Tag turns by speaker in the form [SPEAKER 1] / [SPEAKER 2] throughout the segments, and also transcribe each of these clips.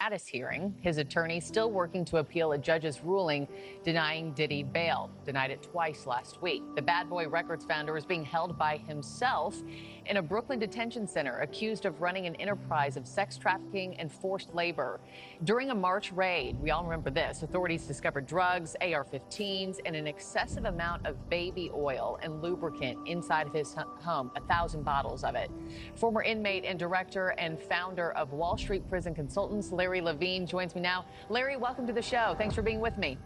[SPEAKER 1] status hearing. His attorney still working to appeal a judge's ruling denying Diddy bail. Denied it twice last week. The Bad Boy Records founder is being held by himself in a Brooklyn detention center, accused of running an enterprise of sex trafficking and forced labor. During a March raid, we all remember this, authorities discovered drugs, AR-15s, and an excessive amount of baby oil and lubricant inside of his home, 1,000 bottles of it. Former inmate and director and founder of Wall Street Prison Consultants, Larry Levine, joins me now. Larry, welcome to the show. Thanks for being with me.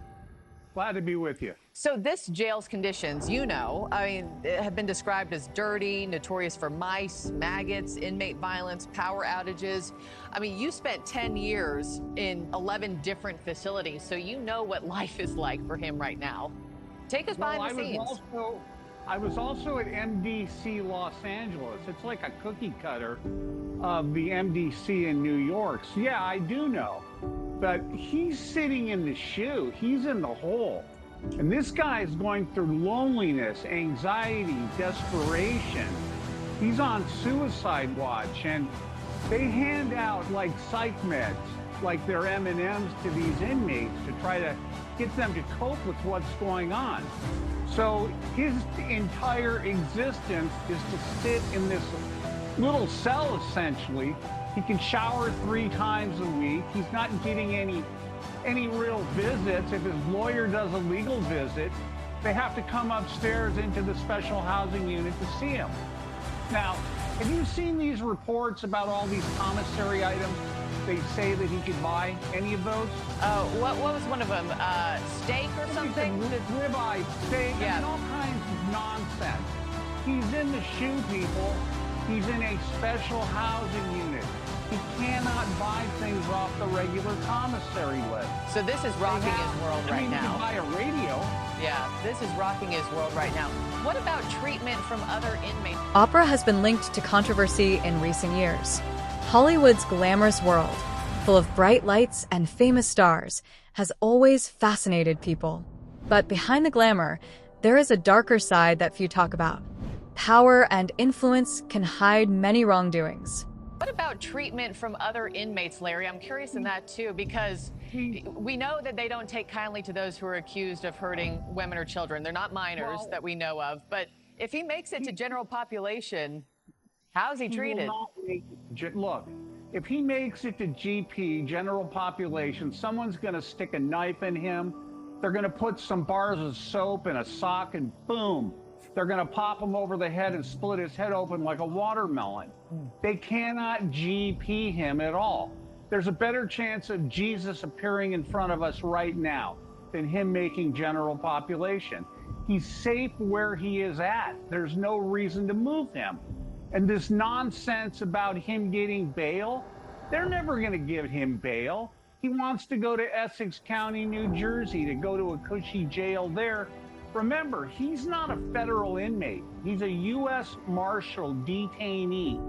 [SPEAKER 2] Glad to be with you.
[SPEAKER 1] So this jail's conditions, have been described as dirty, notorious for mice, maggots, inmate violence, power outages. You spent 10 years in 11 different facilities, so you know what life is like for him right now. Take us behind the scenes.
[SPEAKER 2] I was also at MDC Los Angeles. It's like a cookie cutter of the MDC in New York. So yeah, I do know. But he's sitting in the shoe. He's in the hole. And this guy is going through loneliness, anxiety, desperation. He's on suicide watch, and they hand out like psych meds, like they're M&Ms to these inmates to try to get them to cope with what's going on. So his entire existence is to sit in this little cell, essentially. He can shower 3 times a week. He's not getting any real visits. If his lawyer does a legal visit, they have to come upstairs into the special housing unit to see him. Now, have you seen these reports about all these commissary items they say that he could buy? Any of those?
[SPEAKER 1] Oh, what was one of them? Steak or something?
[SPEAKER 2] Ribeye, steak,
[SPEAKER 1] yeah.
[SPEAKER 2] And all kinds of nonsense. He's in the shoe, people. He's in a special housing unit. He cannot buy things off the regular commissary list.
[SPEAKER 1] So this is rocking his world right now.
[SPEAKER 2] He can buy a radio.
[SPEAKER 1] Yeah, this is rocking his world right now. What about treatment from other inmates?
[SPEAKER 3] Oprah has been linked to controversy in recent years. Hollywood's glamorous world, full of bright lights and famous stars, has always fascinated people. But behind the glamour, there is a darker side that few talk about. Power and influence can hide many wrongdoings.
[SPEAKER 1] What about treatment from other inmates, Larry? I'm curious in that too, because we know that they don't take kindly to those who are accused of hurting women or children. They're not minors that we know of. But if he makes it to general population, how's he treated?
[SPEAKER 2] Look, if he makes it to GP, general population, someone's going to stick a knife in him. They're going to put some bars of soap in a sock and boom. They're going to pop him over the head and split his head open like a watermelon. They cannot GP him at all. There's a better chance of Jesus appearing in front of us right now than him making general population. He's safe where he is at. There's no reason to move him. And this nonsense about him getting bail, they're never going to give him bail. He wants to go to Essex County, New Jersey, to go to a cushy jail there. Remember, he's not a federal inmate. He's a U.S. Marshal detainee.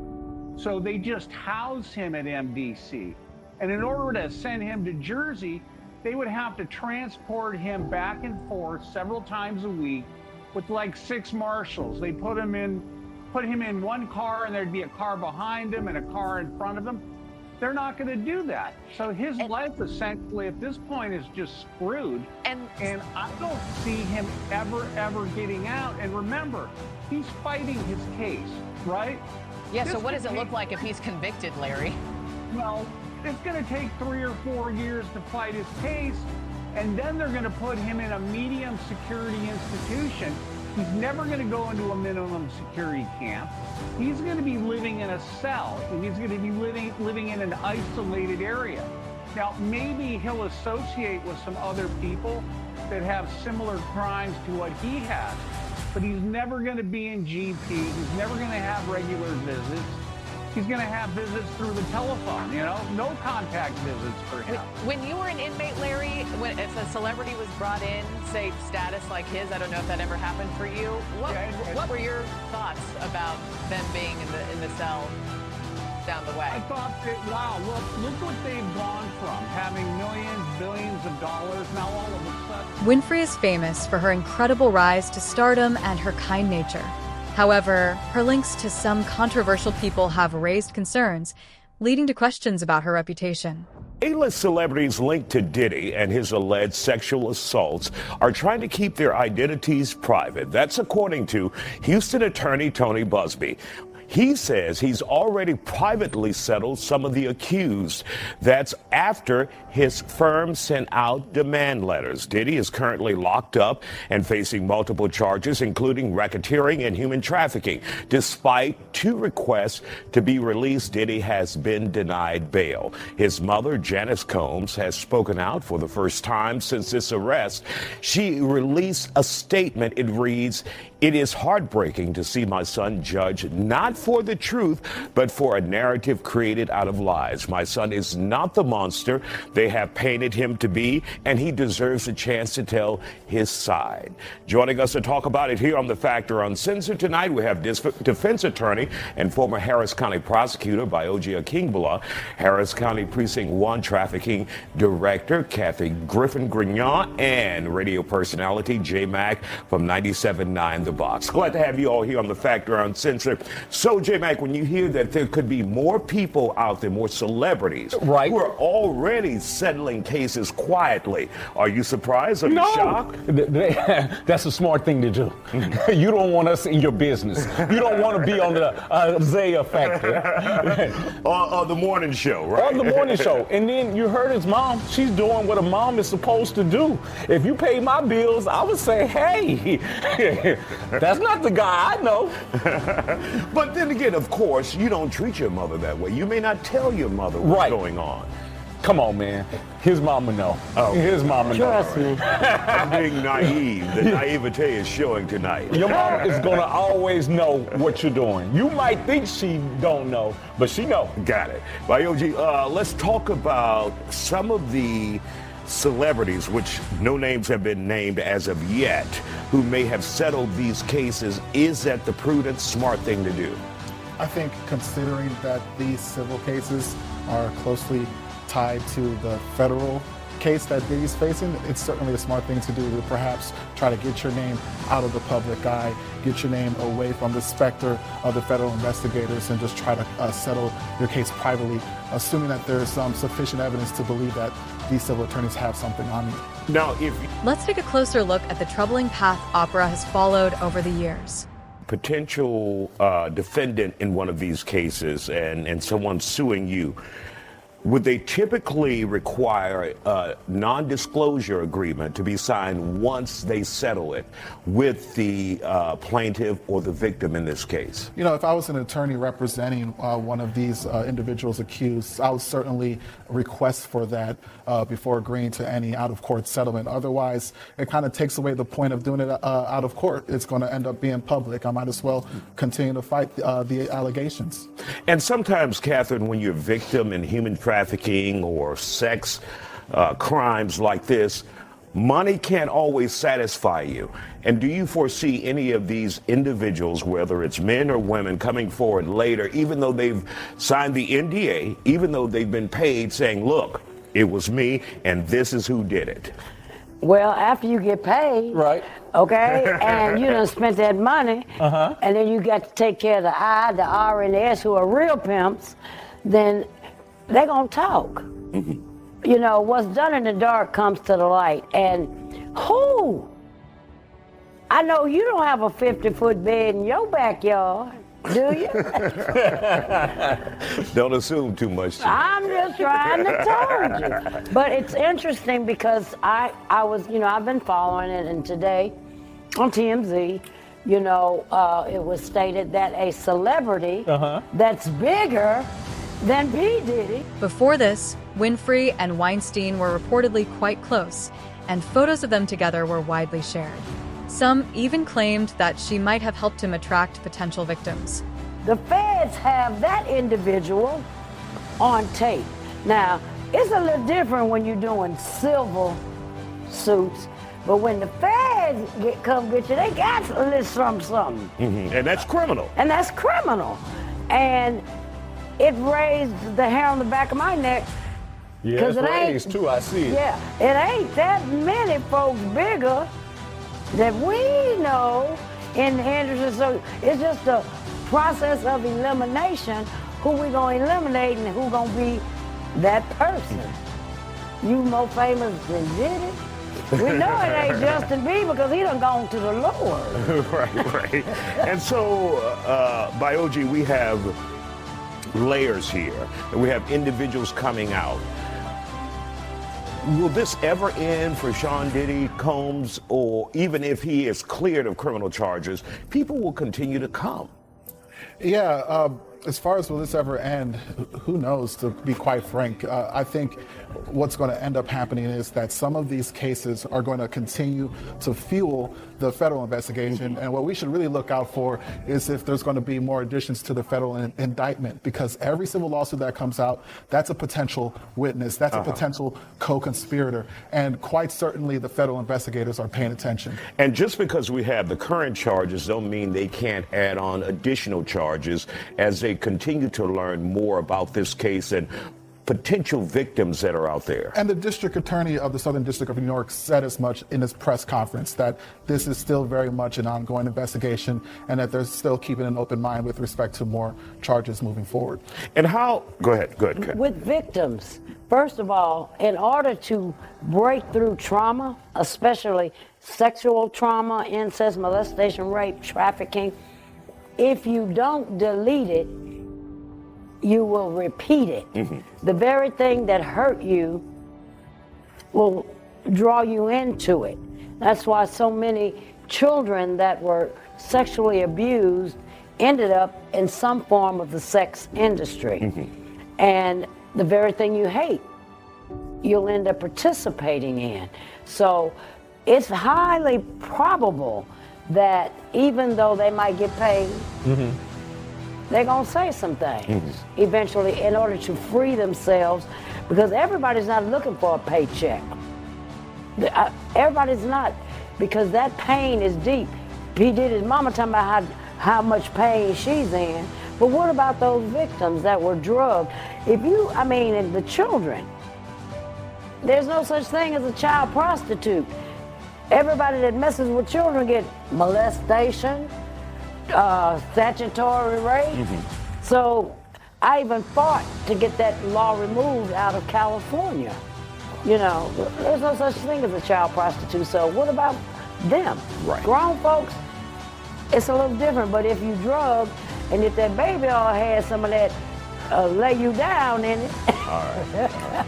[SPEAKER 2] So they just house him at MDC. And in order to send him to Jersey, they would have to transport him back and forth several times a week with like 6 marshals. They put him in one car, and there'd be a car behind him and a car in front of him. They're not going to do that. So his life essentially at this point is just screwed. And I don't see him ever getting out. And remember, he's fighting his case, right?
[SPEAKER 1] Yeah, so what does it look like if he's convicted, Larry?
[SPEAKER 2] Well, it's going to take 3 or 4 years to fight his case. And then they're going to put him in a medium security institution. He's never going to go into a minimum security camp. He's going to be living in a cell, and he's going to be living in an isolated area. Now, maybe he'll associate with some other people that have similar crimes to what he has, but he's never going to be in GP. He's never going to have regular visits. He's going to have visits through the telephone, no contact visits for him.
[SPEAKER 1] When you were an inmate, Larry, if a celebrity was brought in, say status like his, I don't know if that ever happened for you. What were your thoughts about them being in the cell down the way?
[SPEAKER 2] I thought that, wow, look what they've gone from, having millions, billions of dollars, now all of a sudden.
[SPEAKER 3] Winfrey is famous for her incredible rise to stardom and her kind nature. However, her links to some controversial people have raised concerns, leading to questions about her reputation.
[SPEAKER 4] A-list celebrities linked to Diddy and his alleged sexual assaults are trying to keep their identities private. That's according to Houston attorney Tony Busby. He says he's already privately settled some of the accused. That's after his firm sent out demand letters. Diddy is currently locked up and facing multiple charges, including racketeering and human trafficking. Despite 2 requests to be released, Diddy has been denied bail. His mother, Janice Combs, has spoken out for the first time since this arrest. She released a statement. It reads, "It is heartbreaking to see my son judged not for the truth, but for a narrative created out of lies. My son is not the monster they have painted him to be, and he deserves a chance to tell his side." Joining us to talk about it here on The Factor Uncensored tonight, we have defense attorney and former Harris County prosecutor Bioji Akingbala, Harris County Precinct 1 trafficking director Kathy Griffin-Grignon, and radio personality J Mac from 97.9 The Box. Glad to have you all here on The Factor Uncensored. So, J Mac, when you hear that there could be more people out there, more celebrities,
[SPEAKER 5] right,
[SPEAKER 4] who are already settling cases quietly, are you surprised? Are you shocked?
[SPEAKER 5] That's a smart thing to do. You don't want us in your business. You don't want to be on the Isaiah Factor.
[SPEAKER 4] On the morning show, right?
[SPEAKER 5] On the morning show. And then you heard his mom. She's doing what a mom is supposed to do. If you pay my bills, I would say, hey, that's not the guy I know.
[SPEAKER 4] But then again, of course, you don't treat your mother that way. You may not tell your mother what's going on.
[SPEAKER 5] Come on, man. His mama know. Oh, his mama know.
[SPEAKER 6] Trust me.
[SPEAKER 4] I'm being naive. The naivete is showing tonight.
[SPEAKER 5] Your mom is going to always know what you're doing. You might think she don't know, but she know.
[SPEAKER 4] Got it. Bioji, let's talk about some of the celebrities, which no names have been named as of yet, who may have settled these cases. Is that the prudent, smart thing to do?
[SPEAKER 7] I think considering that these civil cases are closely tied to the federal case that Diddy's facing, it's certainly a smart thing to do to perhaps try to get your name out of the public eye, get your name away from the specter of the federal investigators, and just try to settle your case privately, assuming that there's sufficient evidence to believe that these civil attorneys have something on you.
[SPEAKER 4] Now,
[SPEAKER 3] Let's take a closer look at the troubling path Oprah has followed over the years.
[SPEAKER 4] Potential defendant in one of these cases and someone suing you, would they typically require a non-disclosure agreement to be signed once they settle it with the plaintiff or the victim in this case?
[SPEAKER 7] You know, if I was an attorney representing one of these individuals accused, I would certainly request for that before agreeing to any out-of-court settlement. Otherwise, it kind of takes away the point of doing it out of court. It's going to end up being public. I might as well continue to fight the allegations.
[SPEAKER 4] And sometimes, Catherine, when you're a victim in human trafficking or sex crimes like this, money can't always satisfy you. And do you foresee any of these individuals, whether it's men or women, coming forward later, even though they've signed the NDA, even though they've been paid, saying, look, it was me and this is who did it?
[SPEAKER 6] Well, after you get paid,
[SPEAKER 5] right?
[SPEAKER 6] Okay, and you done spent that money, and then you got to take care of the I, the R, and the S, who are real pimps, then they're going to talk. You know, what's done in the dark comes to the light. And who? I know you don't have a 50-foot bed in your backyard, do you?
[SPEAKER 4] Don't assume too much.
[SPEAKER 6] I'm just trying to tell you. But it's interesting because I was, you know, I've been following it, and today on TMZ, you know, it was stated that a celebrity that's bigger than P. Diddy.
[SPEAKER 3] Before this, Winfrey and Weinstein were reportedly quite close, and photos of them together were widely shared. Some even claimed that she might have helped him attract potential victims.
[SPEAKER 6] The feds have that individual on tape. Now, it's a little different when you're doing civil suits, but when the feds come get you, they got a little something.
[SPEAKER 4] And that's criminal.
[SPEAKER 6] And that's criminal. And it raised the hair on the back of my neck.
[SPEAKER 5] Yeah, it's raised too, I see.
[SPEAKER 6] Yeah, it ain't that many folks bigger that we know in the industry. So it's just a process of elimination. Who we gonna eliminate and who gonna be that person? You more famous than Diddy? We know it ain't Justin Bieber because he done gone to the Lord.
[SPEAKER 4] Right. And so, by OG, we have layers here, and we have individuals coming out. Will this ever end for Sean Diddy Combs, or even if he is cleared of criminal charges, people will continue to come?
[SPEAKER 7] Yeah, as far as will this ever end, who knows, to be quite frank. I think what's going to end up happening is that some of these cases are going to continue to fuel the federal investigation. And what we should really look out for is if there's going to be more additions to the federal indictment, because every civil lawsuit that comes out, that's a potential witness, that's a potential co-conspirator. And quite certainly the federal investigators are paying attention.
[SPEAKER 4] And just because we have the current charges don't mean they can't add on additional charges as they continue to learn more about this case and potential victims that are out there.
[SPEAKER 7] And the district attorney of the Southern District of New York said as much in his press conference, that this is still very much an ongoing investigation and that they're still keeping an open mind with respect to more charges moving forward.
[SPEAKER 4] And how, go ahead, Kat.
[SPEAKER 6] With victims, first of all, in order to break through trauma, especially sexual trauma, incest, molestation, rape, trafficking, if you don't delete it, you will repeat it. The very thing that hurt you will draw you into it. That's why so many children that were sexually abused ended up in some form of the sex industry. And the very thing you hate, you'll end up participating in. So it's highly probable that even though they might get paid, they're going to say some things eventually in order to free themselves, because everybody's not looking for a paycheck. Everybody's not, because that pain is deep. P. Diddy's mama talking about how much pain she's in, but what about those victims that were drugged? And the children, there's no such thing as a child prostitute. Everybody that messes with children get molestation, statutory rape. So I even fought to get that law removed out of California. You know, there's no such thing as a child prostitute. So what about them?
[SPEAKER 4] Right.
[SPEAKER 6] Grown folks, it's a little different. But if you drug, and if that baby all had some of that lay you down in it.
[SPEAKER 4] All right.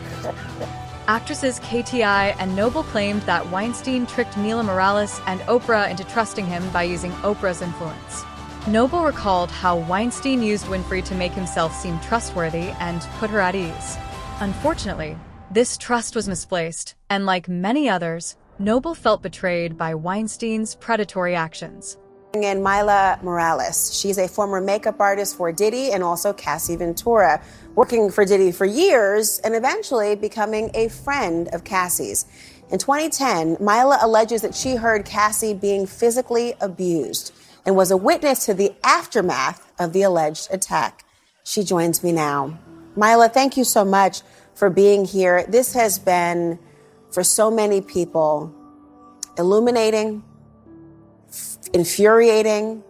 [SPEAKER 3] Actresses KTI and Noble claimed that Weinstein tricked Mila Morales and Oprah into trusting him by using Oprah's influence. Noble recalled how Weinstein used Winfrey to make himself seem trustworthy and put her at ease. Unfortunately, this trust was misplaced, and like many others, Noble felt betrayed by Weinstein's predatory actions.
[SPEAKER 8] And Mila Morales. She's a former makeup artist for Diddy and also Cassie Ventura, working for Diddy for years and eventually becoming a friend of Cassie's. In 2010, Mila alleges that she heard Cassie being physically abused and was a witness to the aftermath of the alleged attack. She joins me now. Mila, thank you so much for being here. This has been, for so many people, illuminating, infuriating,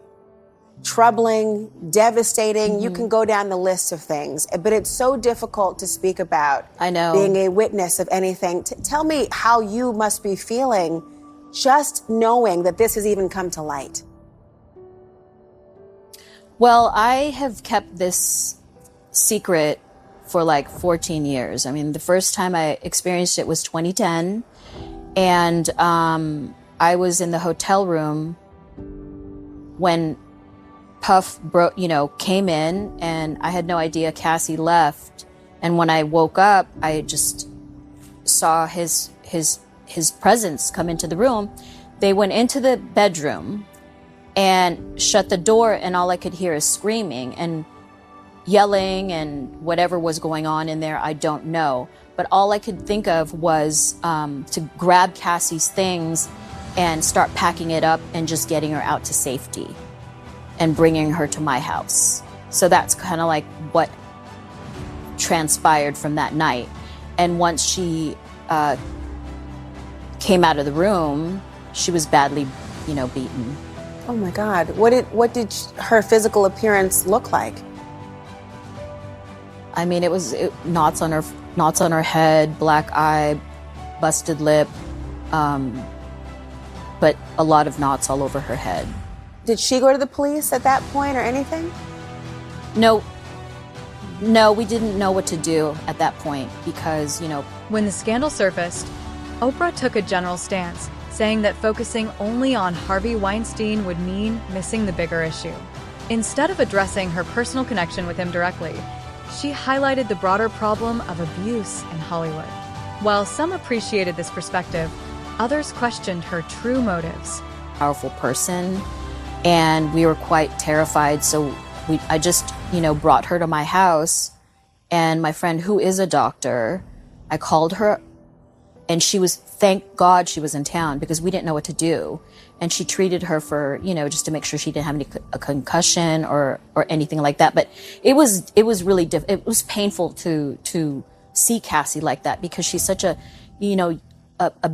[SPEAKER 8] troubling, devastating. You can go down the list of things, but it's so difficult to speak about.
[SPEAKER 9] I know.
[SPEAKER 8] Being a witness of anything. Tell me how you must be feeling just knowing that this has even come to light.
[SPEAKER 9] Well, I have kept this secret for like 14 years. I mean, the first time I experienced it was 2010, and I was in the hotel room when Puff came in, and I had no idea Cassie left. And when I woke up, I just saw his presence come into the room. They went into the bedroom and shut the door, and all I could hear is screaming and yelling and whatever was going on in there, I don't know. But all I could think of was to grab Cassie's things and start packing it up and just getting her out to safety and bringing her to my house. So that's kind of like what transpired from that night. And once she came out of the room, she was badly, beaten.
[SPEAKER 8] Oh my God. What did her physical appearance look like?
[SPEAKER 9] I mean, it was knots on her knots on her head, black eye, busted lip, but a lot of knots all over her head.
[SPEAKER 8] Did she go to the police at that point or anything?
[SPEAKER 9] No, we didn't know what to do at that point because,
[SPEAKER 3] When the scandal surfaced, Oprah took a general stance, saying that focusing only on Harvey Weinstein would mean missing the bigger issue. Instead of addressing her personal connection with him directly, she highlighted the broader problem of abuse in Hollywood. While some appreciated this perspective, others questioned her true motives.
[SPEAKER 9] Powerful person, and we were quite terrified, so I just, brought her to my house, and my friend, who is a doctor, I called her, and thank God she was in town because we didn't know what to do. And she treated her for, just to make sure she didn't have a concussion or anything like that. But it was really it was painful to see Cassie like that because she's such a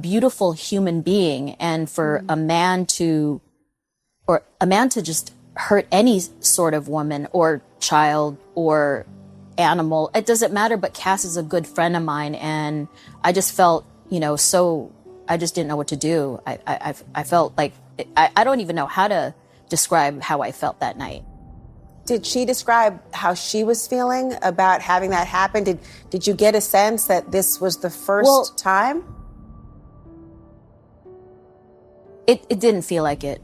[SPEAKER 9] beautiful human being, and for a man to just hurt any sort of woman or child or animal, it doesn't matter. But Cass is a good friend of mine, and I just felt, I just didn't know what to do. I felt like, I don't even know how to describe how I felt that night.
[SPEAKER 8] Did she describe how she was feeling about having that happen? Did you get a sense that this was the first time?
[SPEAKER 9] It didn't feel like it.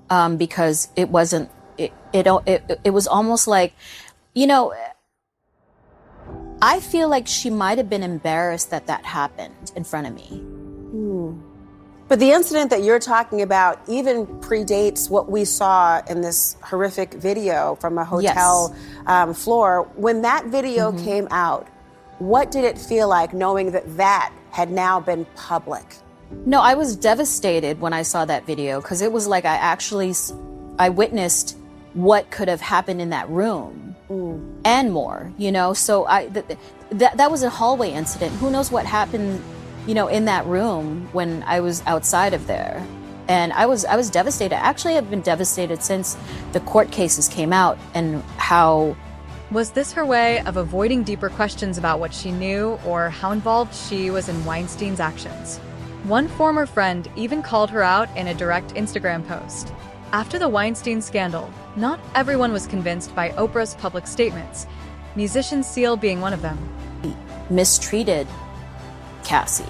[SPEAKER 9] Because it wasn't, it was almost like, I feel like she might have been embarrassed that happened in front of me.
[SPEAKER 8] But the incident that you're talking about even predates what we saw in this horrific video from a hotel floor. When that video came out, what did it feel like knowing that had now been public?
[SPEAKER 9] No, I was devastated when I saw that video because it was like I witnessed what could have happened in that room and more, So that was a hallway incident. Who knows what happened, in that room when I was outside of there. And I was devastated. Actually, I've been devastated since the court cases came out and how...
[SPEAKER 3] Was this her way of avoiding deeper questions about what she knew or how involved she was in Weinstein's actions? One former friend even called her out in a direct Instagram post. After the Weinstein scandal, not everyone was convinced by Oprah's public statements, musician Seal being one of them.
[SPEAKER 9] He mistreated Cassie.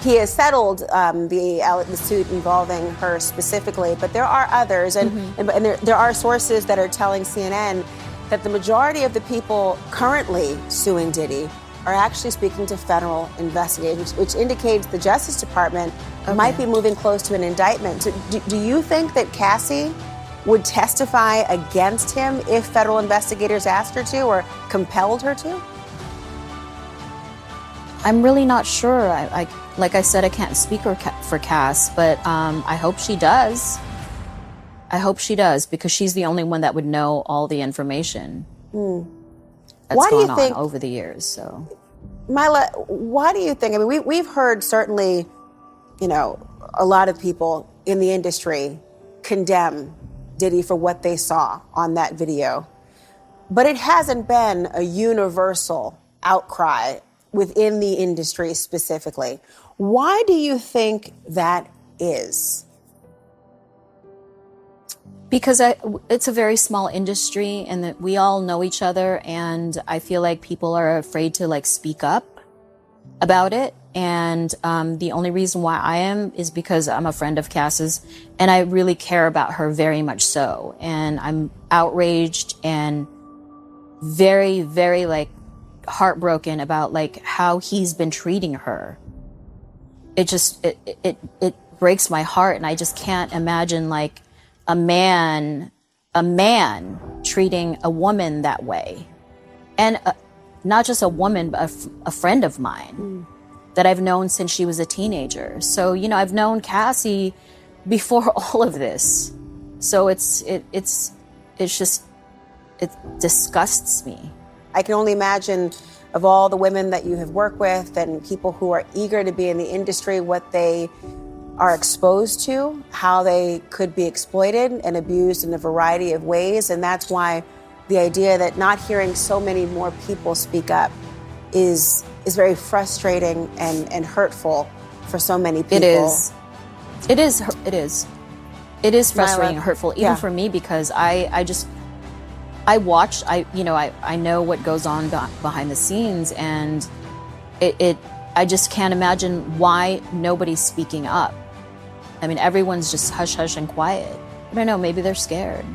[SPEAKER 8] He has settled the suit involving her specifically, but there are others, and there are sources that are telling CNN that the majority of the people currently suing Diddy are actually speaking to federal investigators, which indicates the Justice Department might be moving close to an indictment. So do you think that Cassie would testify against him if federal investigators asked her to or compelled her to?
[SPEAKER 9] I'm really not sure. Like I said, I can't speak for Cass, but I hope she does. I hope she does because she's the only one that would know all the information that's gone on over the years. So,
[SPEAKER 8] Mila, why do you think? I mean, we've heard certainly, a lot of people in the industry condemn Diddy for what they saw on that video, but it hasn't been a universal outcry within the industry specifically. Why do you think that is?
[SPEAKER 9] Because it's a very small industry and that we all know each other, and I feel like people are afraid to speak up about it. And the only reason why I am is because I'm a friend of Cass's and I really care about her very much so. And I'm outraged and very, very heartbroken about how he's been treating her. It just, it breaks my heart, and I just can't imagine a man treating a woman that way. And not just a woman, but a friend of mine that I've known since she was a teenager. So, I've known Cassie before all of this. So it disgusts me.
[SPEAKER 8] I can only imagine of all the women that you have worked with and people who are eager to be in the industry, what they are exposed to, how they could be exploited and abused in a variety of ways. And that's why the idea that not hearing so many more people speak up is very frustrating and hurtful for so many people.
[SPEAKER 9] It is. It is. It is. It is frustrating and hurtful, even for me, because I watch. I know what goes on behind the scenes, and I just can't imagine why nobody's speaking up. I mean, everyone's just hush hush and quiet. I don't know. Maybe they're scared.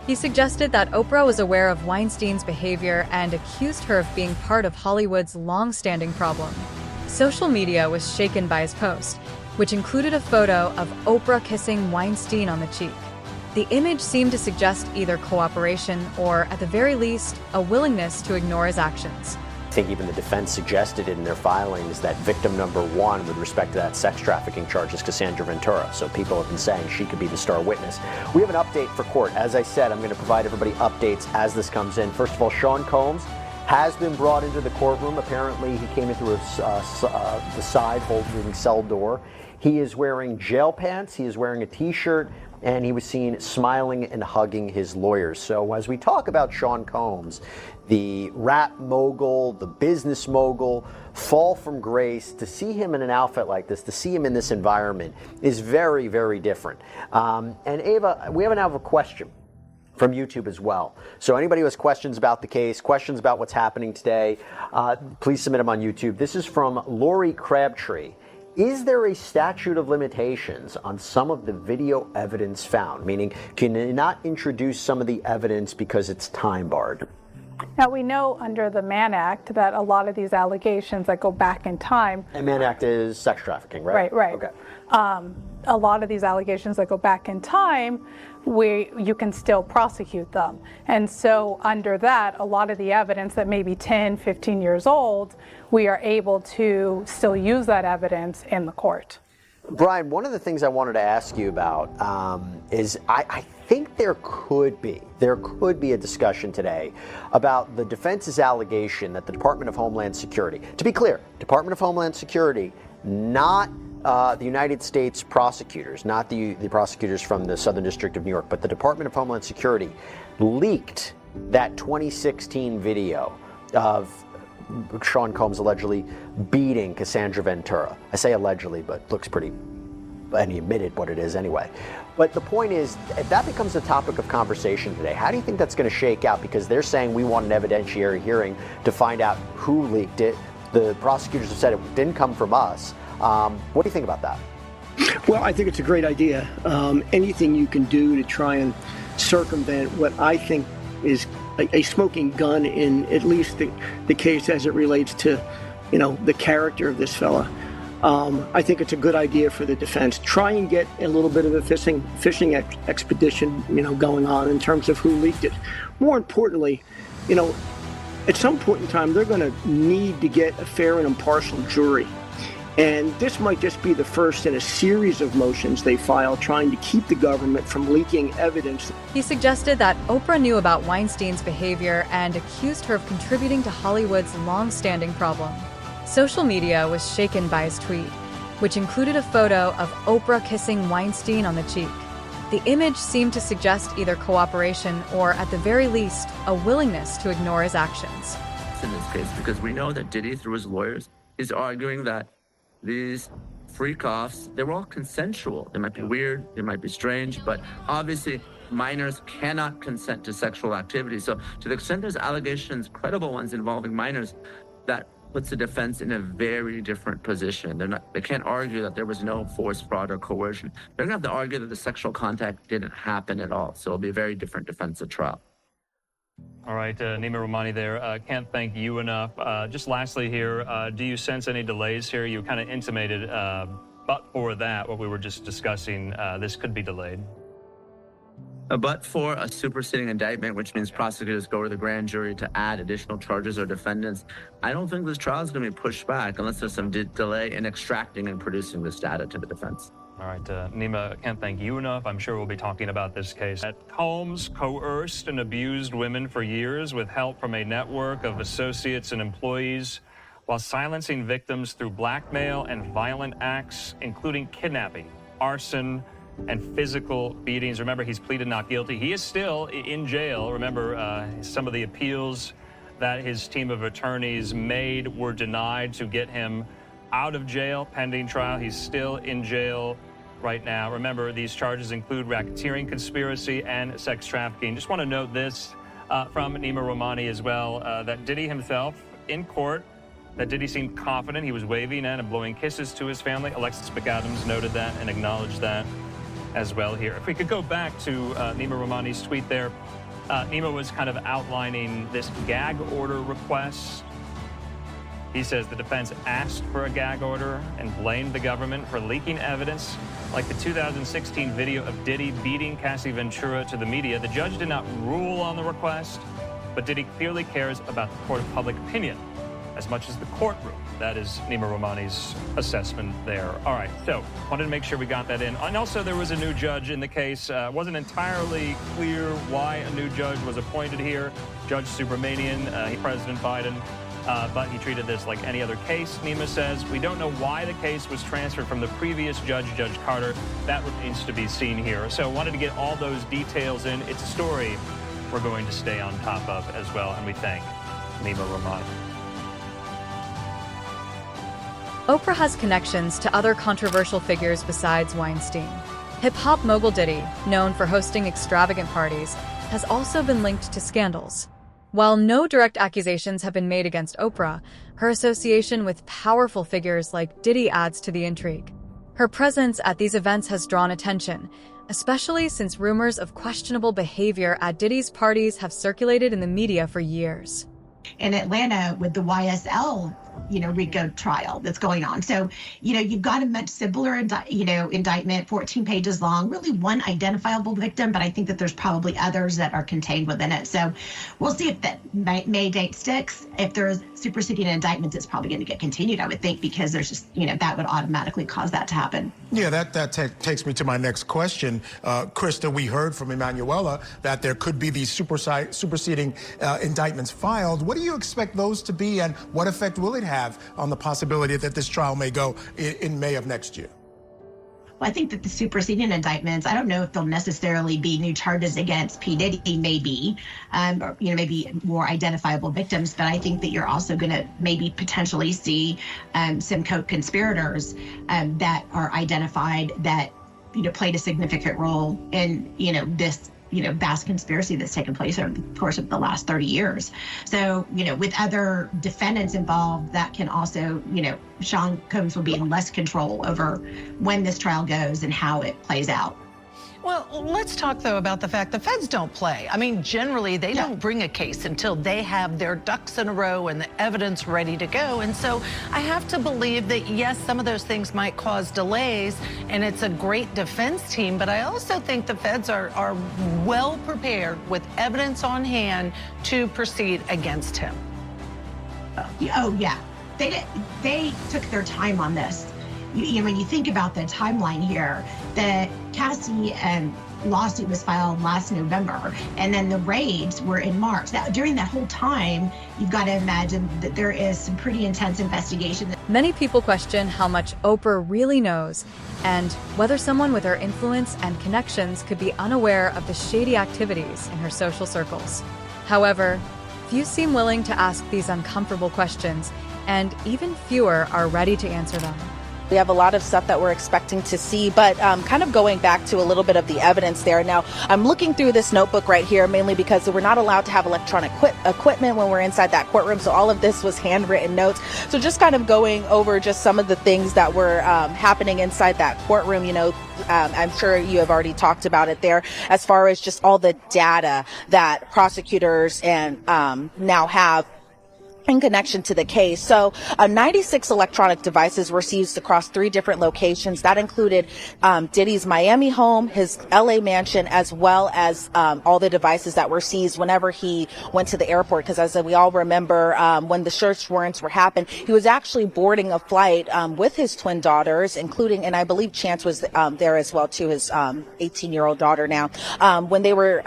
[SPEAKER 3] He suggested that Oprah was aware of Weinstein's behavior and accused her of being part of Hollywood's long-standing problem. Social media was shaken by his post, which included a photo of Oprah kissing Weinstein on the cheek. The image seemed to suggest either cooperation or, at the very least, a willingness to ignore his actions.
[SPEAKER 10] I think even the defense suggested in their filings that victim number one with respect to that sex trafficking charge is Cassandra Ventura. So people have been saying she could be the star witness. We have an update for court. As I said, I'm going to provide everybody updates as this comes in. First of all, Sean Combs has been brought into the courtroom. Apparently, he came in through the side holding cell door. He is wearing jail pants. He is wearing a T-shirt. And he was seen smiling and hugging his lawyers. So as we talk about Sean Combs, the rap mogul, the business mogul, fall from grace, to see him in an outfit like this, to see him in this environment is very, very different. And Ava, we now have a question from YouTube as well. So anybody who has questions about the case, questions about what's happening today, please submit them on YouTube. This is from Lori Crabtree. Is there a statute of limitations on some of the video evidence found? Meaning, can you not introduce some of the evidence because it's time barred?
[SPEAKER 11] Now, we know under the Mann Act that a lot of these allegations that go back in time.
[SPEAKER 10] And Mann Act is sex trafficking, right?
[SPEAKER 11] Right.
[SPEAKER 10] Okay.
[SPEAKER 11] A lot of these allegations that go back in time, you can still prosecute them. And so under that, a lot of the evidence that may be 10, 15 years old, we are able to still use that evidence in the court.
[SPEAKER 10] Brian, one of the things I wanted to ask you about is I think there could be a discussion today about the defense's allegation that the Department of Homeland Security, to be clear, Department of Homeland Security, not the United States prosecutors, not the prosecutors from the Southern District of New York, but the Department of Homeland Security leaked that 2016 video of Sean Combs allegedly beating Cassandra Ventura. I say allegedly, but looks pretty, and he admitted what it is anyway. But the point is, if that becomes a topic of conversation today, how do you think that's going to shake out? Because they're saying we want an evidentiary hearing to find out who leaked it. The prosecutors have said it didn't come from us. What do you think about that?
[SPEAKER 12] Well, I think it's a great idea. Anything you can do to try and circumvent what I think is a smoking gun in at least the case as it relates to, the character of this fella. I think it's a good idea for the defense. Try and get a little bit of a fishing expedition, going on in terms of who leaked it. More importantly, at some point in time, they're going to need to get a fair and impartial jury. And this might just be the first in a series of motions they file trying to keep the government from leaking evidence.
[SPEAKER 3] He suggested that Oprah knew about Weinstein's behavior and accused her of contributing to Hollywood's long-standing problem. Social media was shaken by his tweet, which included a photo of Oprah kissing Weinstein on the cheek. The image seemed to suggest either cooperation or, at the very least, a willingness to ignore his actions.
[SPEAKER 13] In this case, because we know that Diddy, through his lawyers, is arguing that these freak-offs, they're all consensual. They might be weird, they might be strange, but obviously minors cannot consent to sexual activity. So to the extent there's allegations, credible ones involving minors, that puts the defense in a very different position. They can't argue that there was no force, fraud, or coercion. They're gonna have to argue that the sexual contact didn't happen at all. So it'll be a very different defense at trial.
[SPEAKER 14] All right, Nima Rahmani there. Can't thank you enough. Just lastly here, do you sense any delays here? You kind of intimated, but for that, what we were just discussing, this could be delayed.
[SPEAKER 13] But for a superseding indictment, which means prosecutors go to the grand jury to add additional charges or defendants, I don't think this trial is going to be pushed back unless there's some delay in extracting and producing this data to the defense.
[SPEAKER 14] All right, Nima, can't thank you enough. I'm sure we'll be talking about this case. Combs coerced and abused women for years with help from a network of associates and employees while silencing victims through blackmail and violent acts, including kidnapping, arson, and physical beatings. Remember, he's pleaded not guilty. He is still in jail. Remember, some of the appeals that his team of attorneys made were denied to get him out of jail pending trial. He's still in jail right now. Remember, these charges include racketeering, conspiracy, and sex trafficking. Just want to note this from Nima Romani as well, that Diddy himself in court, that Diddy seemed confident. He was waving and blowing kisses to his family. Alexis McAdams noted that and acknowledged that as well here. If we could go back to Nima Romani's tweet there, Nima was kind of outlining this gag order request. He says the defense asked for a gag order and blamed the government for leaking evidence, like the 2016 video of Diddy beating Cassie Ventura to the media. The judge did not rule on the request, but Diddy clearly cares about the court of public opinion as much as the courtroom. That is Nima Romani's assessment there. All right, so wanted to make sure we got that in. And also there was a new judge in the case. Wasn't entirely clear why a new judge was appointed here. Judge Subramanian, President Biden, but he treated this like any other case. Nima says, we don't know why the case was transferred from the previous judge, Judge Carter. That remains to be seen here. So wanted to get all those details in. It's a story we're going to stay on top of as well, and we thank Nima Romani.
[SPEAKER 3] Oprah has connections to other controversial figures besides Weinstein. Hip-hop mogul Diddy, known for hosting extravagant parties, has also been linked to scandals. While no direct accusations have been made against Oprah, her association with powerful figures like Diddy adds to the intrigue. Her presence at these events has drawn attention, especially since rumors of questionable behavior at Diddy's parties have circulated in the media for years.
[SPEAKER 15] In Atlanta with the YSL, RICO trial that's going on. So, you've got a much simpler, indictment, 14 pages long, really one identifiable victim, but I think that there's probably others that are contained within it. So we'll see if that May date sticks. If there's superseding indictments, it's probably going to get continued, I would think, because there's just, that would automatically cause that to happen.
[SPEAKER 16] Yeah, that takes me to my next question. Krista, we heard from Emanuela that there could be these superseding indictments filed. What do you expect those to be, and what effect will it have on the possibility that this trial may go in May of next year?
[SPEAKER 15] Well, I think that the superseding indictments, I don't know if they'll necessarily be new charges against P. Diddy, maybe, or, maybe more identifiable victims, but I think that you're also going to maybe potentially see some co-conspirators that are identified that, played a significant role in, this vast conspiracy that's taken place over the course of the last 30 years. So, with other defendants involved, that can also, Sean Combs will be in less control over when this trial goes and how it plays out.
[SPEAKER 17] Well, let's talk, though, about the fact the feds don't play. I mean, generally, they don't bring a case until they have their ducks in a row and the evidence ready to go. And so I have to believe that, yes, some of those things might cause delays, and it's a great defense team. But I also think the feds are well prepared with evidence on hand to proceed against him.
[SPEAKER 15] Oh, yeah. They took their time on this. When you think about the timeline here, the Cassie lawsuit was filed last November, and then the raids were in March. Now, during that whole time, you've got to imagine that there is some pretty intense investigation.
[SPEAKER 3] Many people question how much Oprah really knows, and whether someone with her influence and connections could be unaware of the shady activities in her social circles. However, few seem willing to ask these uncomfortable questions, and even fewer are ready to answer them.
[SPEAKER 18] We have a lot of stuff that we're expecting to see, but kind of going back to a little bit of the evidence there. Now, I'm looking through this notebook right here, mainly because we're not allowed to have electronic equipment when we're inside that courtroom. So all of this was handwritten notes. So just kind of going over just some of the things that were happening inside that courtroom. I'm sure you have already talked about it there, as far as just all the data that prosecutors and now have in connection to the case. So 96 electronic devices were seized across 3 different locations. That included Diddy's Miami home, his LA mansion, as well as all the devices that were seized whenever he went to the airport. Because as we all remember, when the search warrants were happened, he was actually boarding a flight with his twin daughters, including, and I believe Chance was there as well too, his 18-year-old daughter now, when they were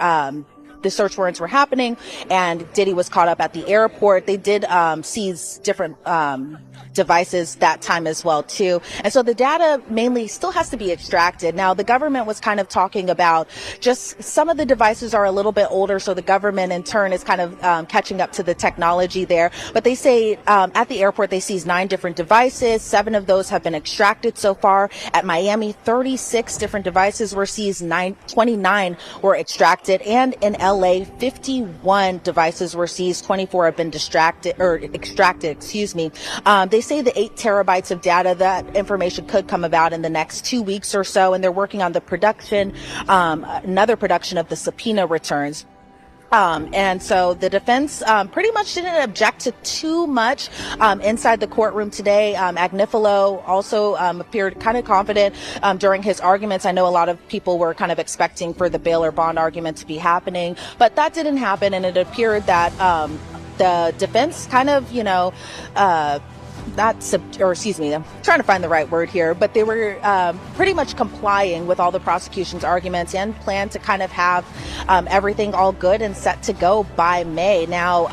[SPEAKER 18] the search warrants were happening and Diddy was caught up at the airport, they did seize different devices that time as well too. And so the data mainly still has to be extracted. Now the government was kind of talking about just some of the devices are a little bit older, so the government in turn is kind of catching up to the technology there. But they say at the airport they seized 9 different devices. 7 of those have been extracted so far. At Miami, 36 different devices were seized. 29 were extracted, and in LA, 51 devices were seized. 24 have been extracted. They say the 8 terabytes of data, that information could come about in the next 2 weeks or so, and they're working on the production, another production of the subpoena returns. And so the defense pretty much didn't object to too much inside the courtroom today. Agnifilo also appeared kind of confident during his arguments. I know a lot of people were kind of expecting for the bail or bond argument to be happening, but that didn't happen, and it appeared that the defense kind of, I'm trying to find the right word here, but they were pretty much complying with all the prosecution's arguments and plan to kind of have everything all good and set to go by May. Now,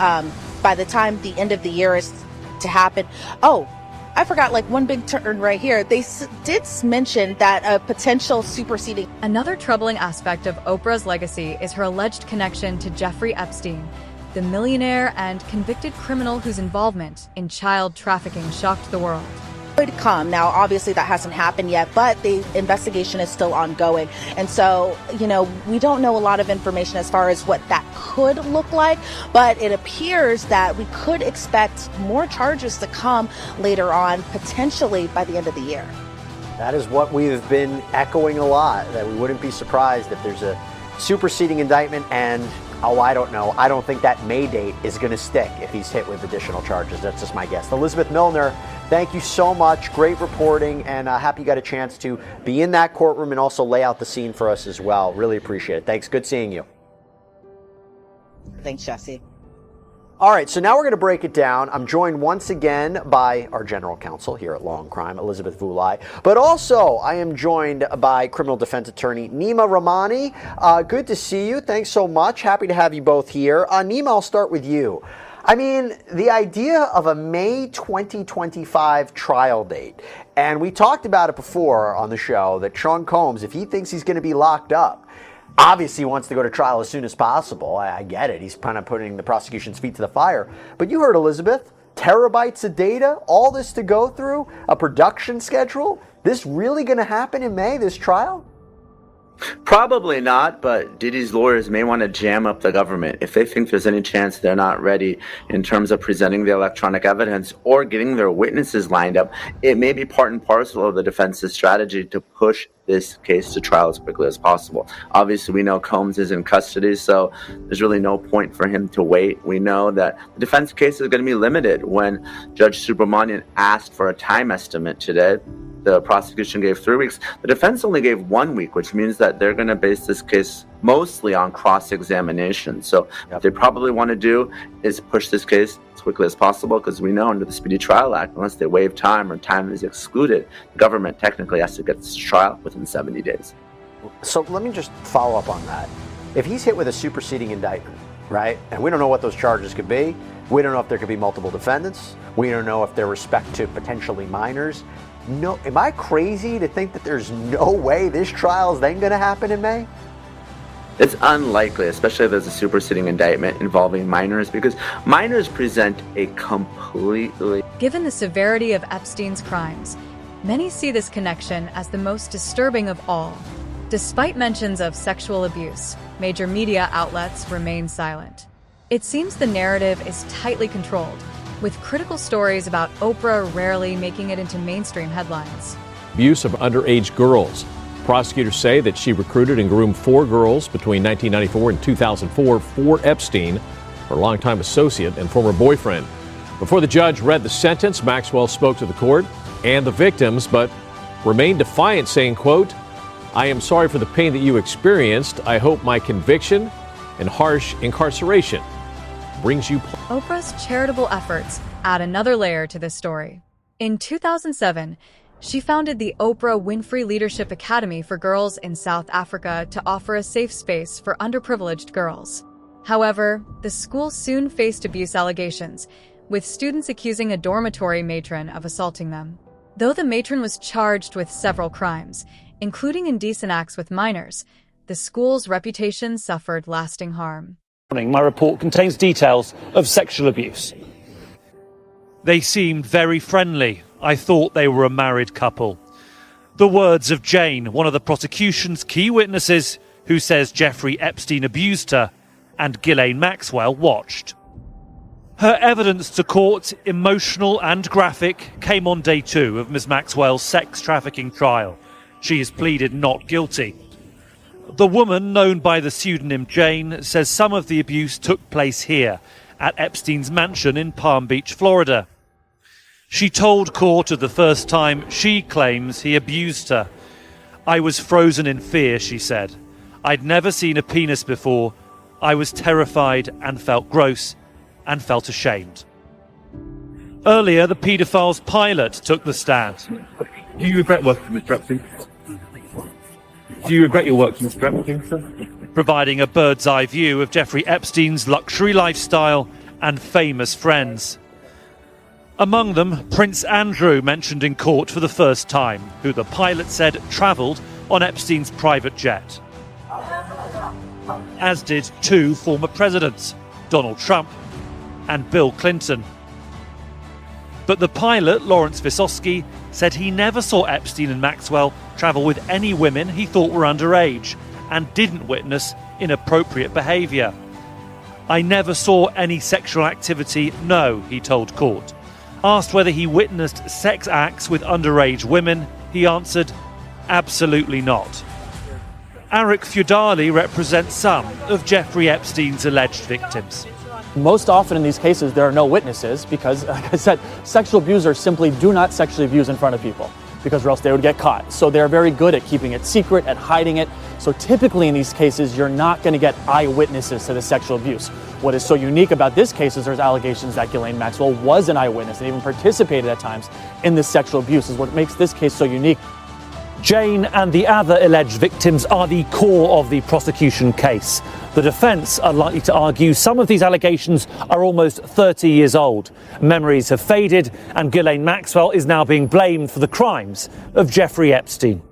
[SPEAKER 18] by the time the end of the year is to happen, I forgot one big turn right here. They did mention that a potential superseding.
[SPEAKER 3] Another troubling aspect of Oprah's legacy is her alleged connection to Jeffrey Epstein, the millionaire and convicted criminal whose involvement in child trafficking shocked the world.
[SPEAKER 18] Could come. Now, obviously that hasn't happened yet, but the investigation is still ongoing. And so, we don't know a lot of information as far as what that could look like, but it appears that we could expect more charges to come later on, potentially by the end of the year.
[SPEAKER 10] That is what we've been echoing a lot, that we wouldn't be surprised if there's a superseding indictment, and I don't know. I don't think that May date is going to stick if he's hit with additional charges. That's just my guess. Elizabeth Milner, thank you so much. Great reporting, and happy you got a chance to be in that courtroom and also lay out the scene for us as well. Really appreciate it. Thanks. Good seeing you.
[SPEAKER 18] Thanks, Jesse.
[SPEAKER 10] All right, so now we're going to break it down. I'm joined once again by our general counsel here at Law and Crime, Elizabeth Vulai. But also, I am joined by criminal defense attorney Nima Rahmani. Good to see you. Thanks so much. Happy to have you both here. Nima, I'll start with you. I mean, the idea of a May 2025 trial date, and we talked about it before on the show, that Sean Combs, if he thinks he's going to be locked up, obviously wants to go to trial as soon as possible. I get it. He's kind of putting the prosecution's feet to the fire. But you heard Elizabeth. Terabytes of data, all this to go through, a production schedule. This really going to happen in May, this trial?
[SPEAKER 13] Probably not, but Diddy's lawyers may want to jam up the government if they think there's any chance they're not ready in terms of presenting the electronic evidence or getting their witnesses lined up. It may be part and parcel of the defense's strategy to push this case to trial as quickly as possible. Obviously, we know Combs is in custody, so there's really no point for him to wait. We know that the defense case is going to be limited. When Judge Subramanian asked for a time estimate today, the prosecution gave 3 weeks. The defense only gave 1 week, which means that they're going to base this case mostly on cross-examination. So what they probably want to do is push this case as quickly as possible, because we know under the Speedy Trial Act, unless they waive time or time is excluded, the government technically has to get this trial within 70 days.
[SPEAKER 10] So let me just follow up on that. If he's hit with a superseding indictment, right, and we don't know what those charges could be, we don't know if there could be multiple defendants, we don't know if they're respect to potentially minors. No, am I crazy to think that there's no way this trial is then going to happen in May?
[SPEAKER 13] It's unlikely, especially if there's a superseding indictment involving minors, because minors present a completely...
[SPEAKER 3] Given the severity of Epstein's crimes, many see this connection as the most disturbing of all. Despite mentions of sexual abuse, major media outlets remain silent. It seems the narrative is tightly controlled, with critical stories about Oprah rarely making it into mainstream headlines.
[SPEAKER 19] Abuse of underage girls. Prosecutors say that she recruited and groomed 4 girls between 1994 and 2004 for Epstein, her longtime associate and former boyfriend. Before the judge read the sentence, Maxwell spoke to the court and the victims, but remained defiant, saying, quote, "I am sorry for the pain that you experienced. I hope my conviction and harsh incarceration brings you..."
[SPEAKER 3] Oprah's charitable efforts add another layer to this story. In 2007, she founded the Oprah Winfrey Leadership Academy for girls in South Africa to offer a safe space for underprivileged girls. However, the school soon faced abuse allegations, with students accusing a dormitory matron of assaulting them. Though the matron was charged with several crimes, including indecent acts with minors, the school's reputation suffered lasting harm.
[SPEAKER 20] My report contains details of sexual abuse.
[SPEAKER 21] They seemed very friendly. I thought they were a married couple. The words of Jane, one of the prosecution's key witnesses, who says Jeffrey Epstein abused her, and Ghislaine Maxwell watched. Her evidence to court, emotional and graphic, came on day 2 of Ms. Maxwell's sex trafficking trial. She has pleaded not guilty. The woman, known by the pseudonym Jane, says some of the abuse took place here, at Epstein's mansion in Palm Beach, Florida. She told court of the first time she claims he abused her. I was frozen in fear, she said. I'd never seen a penis before. I was terrified and felt gross and felt ashamed. Earlier, the paedophile's pilot took the stand.
[SPEAKER 22] Do you regret working with Mr. Epstein? Do you regret your work with Mr. Epstein, sir?
[SPEAKER 21] Providing a bird's-eye view of Jeffrey Epstein's luxury lifestyle and famous friends. Among them, Prince Andrew, mentioned in court for the first time, who the pilot said travelled on Epstein's private jet. As did 2 former presidents, Donald Trump and Bill Clinton. But the pilot, Lawrence Visosky, said he never saw Epstein and Maxwell travel with any women he thought were underage and didn't witness inappropriate behaviour. I never saw any sexual activity, no, he told court. Asked whether he witnessed sex acts with underage women, he answered, absolutely not. Eric Feudali represents some of Jeffrey Epstein's alleged victims.
[SPEAKER 20] Most often in these cases, there are no witnesses because, like I said, sexual abusers simply do not sexually abuse in front of people because or else they would get caught. So they're very good at keeping it secret, at hiding it. So typically in these cases, you're not going to get eyewitnesses to the sexual abuse. What is so unique about this case is there's allegations that Ghislaine Maxwell was an eyewitness and even participated at times in this sexual abuse is what makes this case so unique.
[SPEAKER 21] Jane and the other alleged victims are the core of the prosecution case. The defence are likely to argue some of these allegations are almost 30 years old. Memories have faded, and Ghislaine Maxwell is now being blamed for the crimes of Jeffrey Epstein.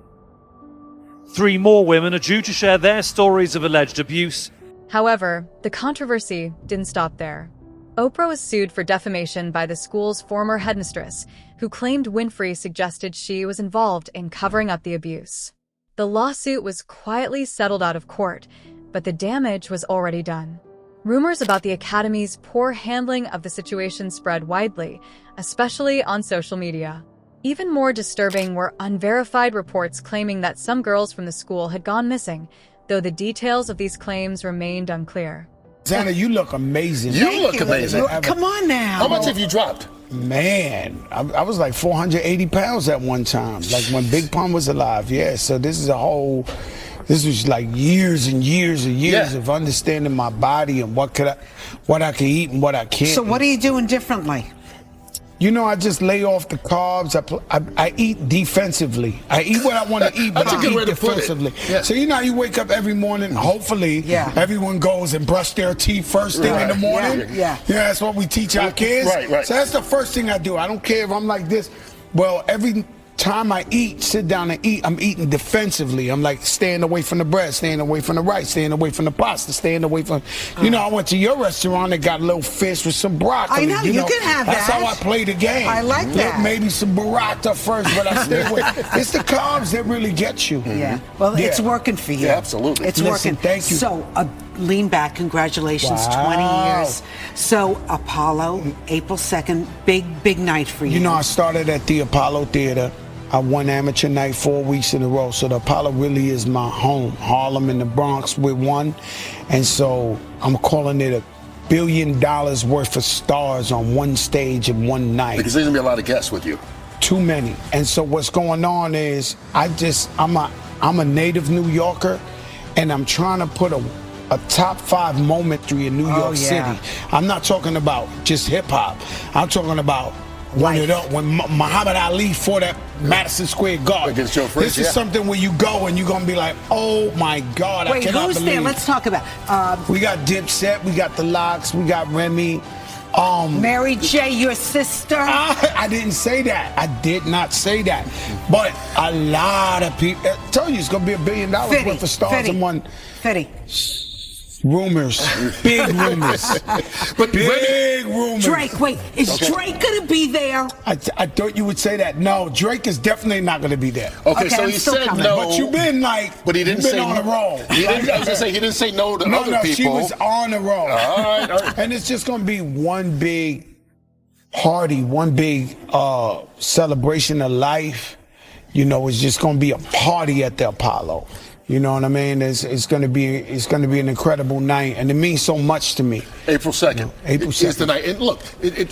[SPEAKER 21] 3 more women are due to share their stories of alleged abuse.
[SPEAKER 3] However, the controversy didn't stop there. Oprah was sued for defamation by the school's former headmistress, who claimed Winfrey suggested she was involved in covering up the abuse. The lawsuit was quietly settled out of court, but the damage was already done. Rumors about the Academy's poor handling of the situation spread widely, especially on social media. Even more disturbing were unverified reports claiming that some girls from the school had gone missing, though the details of these claims remained unclear.
[SPEAKER 23] Xana, you look amazing.
[SPEAKER 24] You look amazing.
[SPEAKER 23] Come on now.
[SPEAKER 24] How much have you dropped?
[SPEAKER 23] Man, I was like 480 pounds at one time, like when Big Pun was alive. Yeah, so this was like years and years and years of understanding my body and what I can eat and what I can't.
[SPEAKER 24] So what are you doing differently?
[SPEAKER 23] You know, I just lay off the carbs. I eat defensively. I eat what I want to eat, but
[SPEAKER 24] That's a
[SPEAKER 23] I
[SPEAKER 24] good
[SPEAKER 23] eat
[SPEAKER 24] way to put it.
[SPEAKER 23] defensively.
[SPEAKER 24] Yeah.
[SPEAKER 23] So you know how you wake up every morning, hopefully everyone goes and brush their teeth first thing in the morning?
[SPEAKER 24] Yeah.
[SPEAKER 23] That's what we teach our kids.
[SPEAKER 24] Right.
[SPEAKER 23] So that's the first thing I do. I don't care if I'm like this. Well, every time I eat, sit down and eat, I'm eating defensively. I'm like staying away from the bread, staying away from the rice, staying away from the pasta, staying away from, you know, I went to your restaurant and got a little fish with some broccoli.
[SPEAKER 24] I know, you can have
[SPEAKER 23] that's
[SPEAKER 24] that.
[SPEAKER 23] how I play the game.
[SPEAKER 24] I like that.
[SPEAKER 23] Maybe some burrata first, but I stay away. It's the carbs that really get you.
[SPEAKER 24] Yeah. Well, it's working for you.
[SPEAKER 23] Yeah, absolutely.
[SPEAKER 24] It's
[SPEAKER 23] Listen,
[SPEAKER 24] working.
[SPEAKER 23] thank you.
[SPEAKER 24] So, lean back. Congratulations.
[SPEAKER 23] Wow.
[SPEAKER 24] 20 years. So, Apollo, April 2nd, big night for you.
[SPEAKER 23] You know, I started at the Apollo Theater. I won amateur night 4 weeks in a row. So the Apollo really is my home. Harlem and the Bronx, we won. And so I'm calling it $1 billion worth of stars on one stage in one night.
[SPEAKER 24] Because there's going to be a lot of guests with you.
[SPEAKER 23] Too many. And so what's going on is I'm a native New Yorker, and I'm trying to put a top 5 moment in New York City. I'm not talking about just hip hop. I'm talking about when Muhammad Ali fought at Madison Square Garden.
[SPEAKER 1] Against Joe Frazier,
[SPEAKER 23] This is something where you go and you're gonna be like, oh my God, I
[SPEAKER 24] Wait,
[SPEAKER 23] cannot
[SPEAKER 24] who's
[SPEAKER 23] believe.
[SPEAKER 24] there? Let's talk about.
[SPEAKER 23] We got Dipset, we got the Lox, we got Remy.
[SPEAKER 24] Mary J, your sister.
[SPEAKER 23] I didn't say that. I did not say that. But a lot of people. I told you it's gonna be $1 billion worth of stars in one.
[SPEAKER 24] Fetty.
[SPEAKER 23] Rumors, big rumors,
[SPEAKER 1] but
[SPEAKER 23] big rumors.
[SPEAKER 24] Drake, wait, is Drake gonna be there?
[SPEAKER 23] I thought you would say that. No, Drake is definitely not going to be there.
[SPEAKER 1] Okay, so he said no.
[SPEAKER 23] But you've been like,
[SPEAKER 1] but he didn't say
[SPEAKER 23] on a roll.
[SPEAKER 1] I was gonna say he didn't say no to other people.
[SPEAKER 23] She was on a roll.
[SPEAKER 1] All right.
[SPEAKER 23] And it's just going to be one big party, one big celebration of life. You know, it's just going to be a party at the Apollo. You know what I mean? It's going to be an incredible night, and it means so much to me.
[SPEAKER 1] April 2nd.
[SPEAKER 23] You know, April 2nd
[SPEAKER 1] is the night. And look,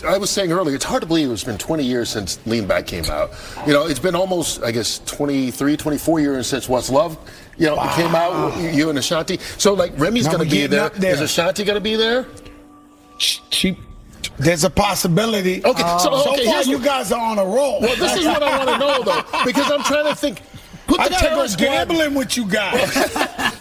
[SPEAKER 1] I was saying earlier, it's hard to believe it's been 20 years since Lean Back came out. You know, it's been almost, I guess, 23, 24 years since What's Love, it came out, you and Ashanti. So, like, Remy's going to be there. Is Ashanti going to be there?
[SPEAKER 23] There's a possibility.
[SPEAKER 1] Okay, so far
[SPEAKER 23] you guys are on a roll.
[SPEAKER 1] Well, this is what I want to know, though, because I'm trying to think.
[SPEAKER 23] I gotta go gambling with you guys.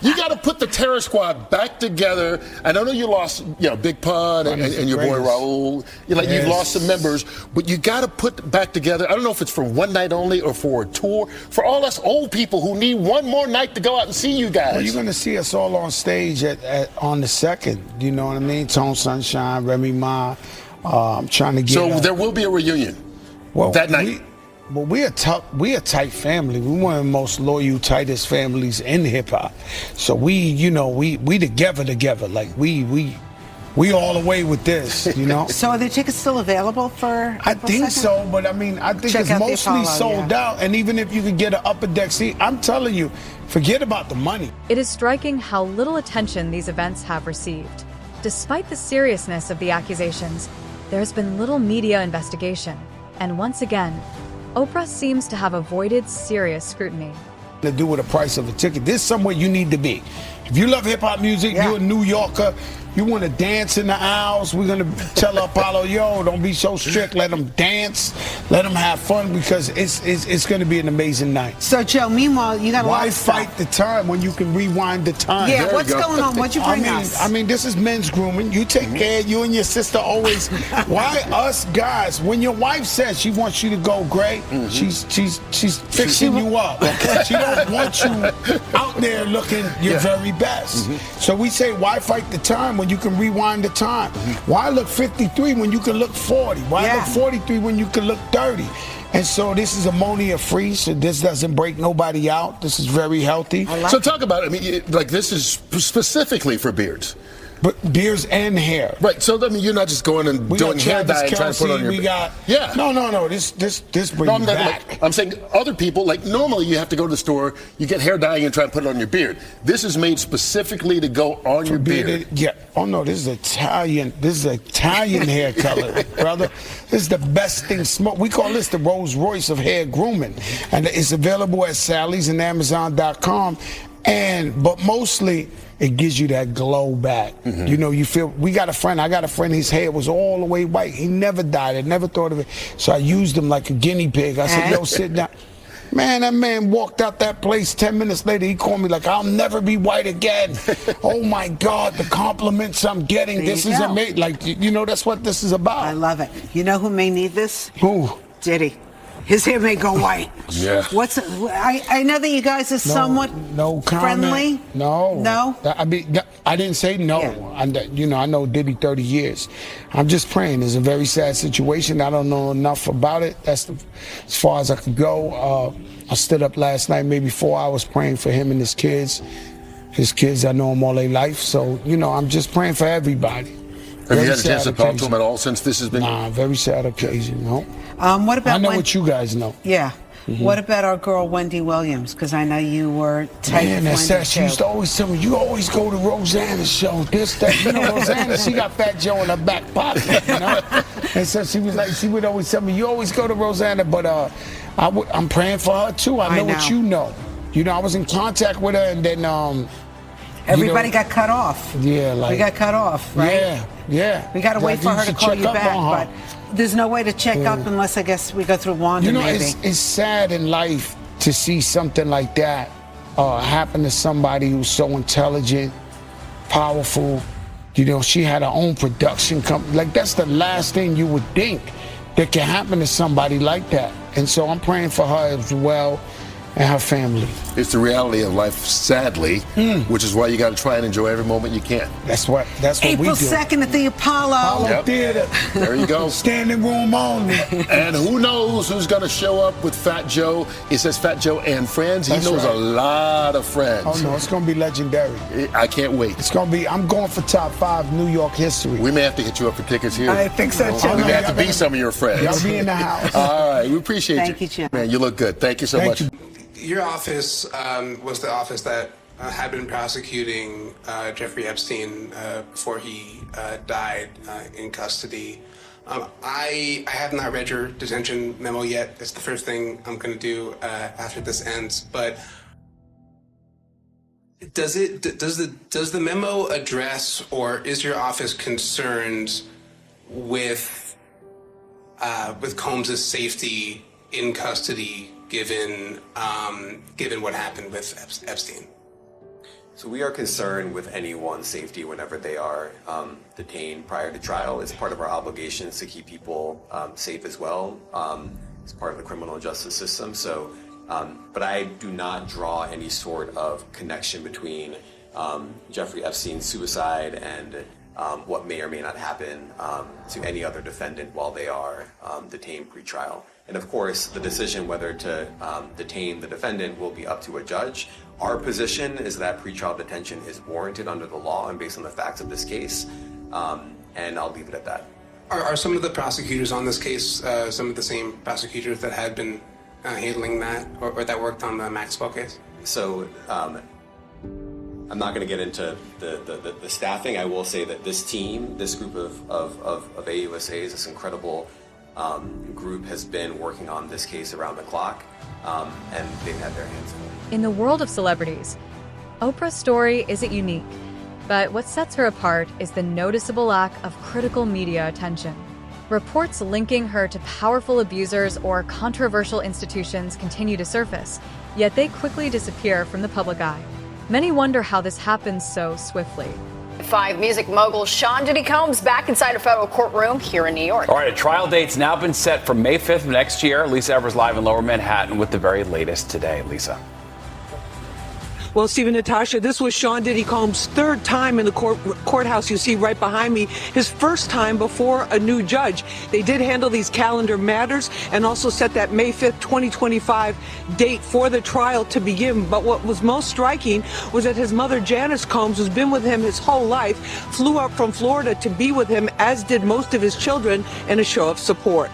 [SPEAKER 1] You got to put the Terror Squad back together. And I know you lost, Big Pun and your boy Raul. You've lost some members, but you got to put back together. I don't know if it's for one night only or for a tour. For all us old people who need one more night to go out and see you guys.
[SPEAKER 23] Well, you're gonna see us all on stage on the 2nd. You know what I mean? Tone Sunshine, Remy Ma. I'm trying to get.
[SPEAKER 1] So there will be a reunion that night.
[SPEAKER 23] We a tight family. We're one of the most loyal, tightest families in hip hop. So we together. Like we all the way with this, you know.
[SPEAKER 24] So are the tickets still available for?
[SPEAKER 23] I think so, but I think it's mostly sold out. And even if you could get an upper deck seat, I'm telling you, forget about the money.
[SPEAKER 3] It is striking how little attention these events have received. Despite the seriousness of the accusations, there's been little media investigation. And once again, Oprah seems to have avoided serious scrutiny.
[SPEAKER 23] To do with the price of a ticket. This is somewhere you need to be. If you love hip-hop music, you're a New Yorker, you want to dance in the aisles, we're going to tell Apollo, yo, don't be so strict. Let them dance. Let them have fun, because it's going to be an amazing night.
[SPEAKER 24] So, Joe, meanwhile, you got a lot of stuff.
[SPEAKER 23] Why fight the time when you can rewind the time?
[SPEAKER 24] Yeah, what's going on? What'd you bring us?
[SPEAKER 23] This is men's grooming. You take care. You and your sister always. Why us guys? When your wife says she wants you to go great, she's fixing you up. Okay? She don't want you out there looking your very best. So we say, why fight the time when you can rewind the time? Why look 53 when you can look 40? Why look 43 when you can look 30? And so this is ammonia free, so this doesn't break nobody out. This is very healthy.
[SPEAKER 1] So talk about it. This is specifically for beards.
[SPEAKER 23] But beards and hair.
[SPEAKER 1] Right, so you're not just going and doing hair dye and trying to put on your beard.
[SPEAKER 23] No. This brings you back.
[SPEAKER 1] I'm saying other people, normally you have to go to the store, you get hair dye and try to put it on your beard. This is made specifically to go on your beard.
[SPEAKER 23] Oh no, this is Italian hair color, brother. This is the best thing. We call this the Rolls Royce of hair grooming. And it's available at Sally's and Amazon.com. But mostly it gives you that glow back. You know, I got a friend, his hair was all the way white. He never dyed it, never thought of it. So I used him like a guinea pig. I said, yo, sit down. Man, that man walked out that place 10 minutes later. He called me like, I'll never be white again. Oh my God, the compliments I'm getting. This is amazing. That's what this is about.
[SPEAKER 24] I love it. You know who may need this?
[SPEAKER 23] Who?
[SPEAKER 24] Diddy. His hair may go white.
[SPEAKER 1] Yeah.
[SPEAKER 24] I know that you guys are somewhat friendly.
[SPEAKER 23] No. I didn't say no. Yeah. I know Diddy 30 years. I'm just praying. It's a very sad situation. I don't know enough about it. That's as far as I could go. I stood up last night, maybe 4 hours, praying for him and his kids. His kids, I know them all their life. So, I'm just praying for everybody.
[SPEAKER 1] Have you had a chance to talk to him at all since this has been?
[SPEAKER 23] Nah, very sad occasion,
[SPEAKER 24] What about
[SPEAKER 23] I know what you guys know.
[SPEAKER 24] Yeah. What about our girl Wendy Williams? Because I know you were tight with Wendy.
[SPEAKER 23] She used to always tell me, you always go to Rosanna's show, this, that. Rosanna, she got Fat Joe in her back pocket, And so she would always tell me, you always go to Rosanna, but I'm praying for her too. I know what you know. I was in contact with her, and then
[SPEAKER 24] everybody got cut off.
[SPEAKER 23] Yeah,
[SPEAKER 24] we got cut off, right?
[SPEAKER 23] Yeah.
[SPEAKER 24] We got to wait for her to call you back. But There's no way to check up unless I guess we go through Wanda,
[SPEAKER 23] You know,
[SPEAKER 24] maybe.
[SPEAKER 23] it's sad in life to see something like that happen to somebody who's so intelligent, powerful. You know, she had her own production company. Like, that's the last thing you would think that can happen to somebody like that. And so I'm praying for her as well and her family.
[SPEAKER 1] It's the reality of life, sadly, which is why you got to try and enjoy every moment you can.
[SPEAKER 23] That's what we
[SPEAKER 24] April
[SPEAKER 23] do.
[SPEAKER 24] 2nd at the Apollo.
[SPEAKER 23] Apollo Theater.
[SPEAKER 1] There you go.
[SPEAKER 23] Standing room only.
[SPEAKER 1] And who knows who's going to show up with Fat Joe. It says Fat Joe and friends.
[SPEAKER 23] That's
[SPEAKER 1] he knows
[SPEAKER 23] right.
[SPEAKER 1] a lot of friends.
[SPEAKER 23] Oh, no, it's going to be legendary.
[SPEAKER 1] I can't wait.
[SPEAKER 23] It's going to be, I'm going for top 5 New York history.
[SPEAKER 1] We may have to hit you up for tickets here.
[SPEAKER 23] I think so, too.
[SPEAKER 1] We may have to be some of your friends.
[SPEAKER 23] Y'all be in the house.
[SPEAKER 1] All right, we appreciate
[SPEAKER 24] Thank you, Jim.
[SPEAKER 1] Man, you look good. Thank you so much.
[SPEAKER 2] Your office was the office that had been prosecuting Jeffrey Epstein before he died in custody. I have not read your detention memo yet. It's the first thing I'm going to do after this ends. But does the memo address, or is your office concerned with Combs' safety in custody, given what happened with Epstein?
[SPEAKER 5] So we are concerned with anyone's safety whenever they are detained prior to trial. It's part of our obligations to keep people safe as well. It's part of the criminal justice system. So, but I do not draw any sort of connection between Jeffrey Epstein's suicide and what may or may not happen to any other defendant while they are detained pre-trial. And of course, the decision whether to detain the defendant will be up to a judge. Our position is that pretrial detention is warranted under the law and based on the facts of this case, and I'll leave it at that.
[SPEAKER 2] Are some of the prosecutors on this case some of the same prosecutors that had been handling that, or that worked on the Maxwell case?
[SPEAKER 5] So I'm not going to get into the staffing. I will say that this team, this group of AUSAs, this incredible group has been working on this case around the clock, and they've had their hands full.
[SPEAKER 3] In the world of celebrities, Oprah's story isn't unique, but what sets her apart is the noticeable lack of critical media attention. Reports linking her to powerful abusers or controversial institutions continue to surface, yet they quickly disappear from the public eye. Many wonder how this happens so swiftly.
[SPEAKER 6] 5 music mogul Sean Diddy Combs back inside a federal courtroom here in New York.
[SPEAKER 7] All right, a trial date's now been set for May 5th of next year. Lisa Evers live in Lower Manhattan with the very latest today. Lisa.
[SPEAKER 25] Well, Stephen, Natasha, this was Sean Diddy Combs' 3rd time in the courthouse. You see right behind me, his 1st time before a new judge. They did handle these calendar matters and also set that May 5th, 2025 date for the trial to begin. But what was most striking was that his mother, Janice Combs, who's been with him his whole life, flew up from Florida to be with him, as did most of his children, in a show of support.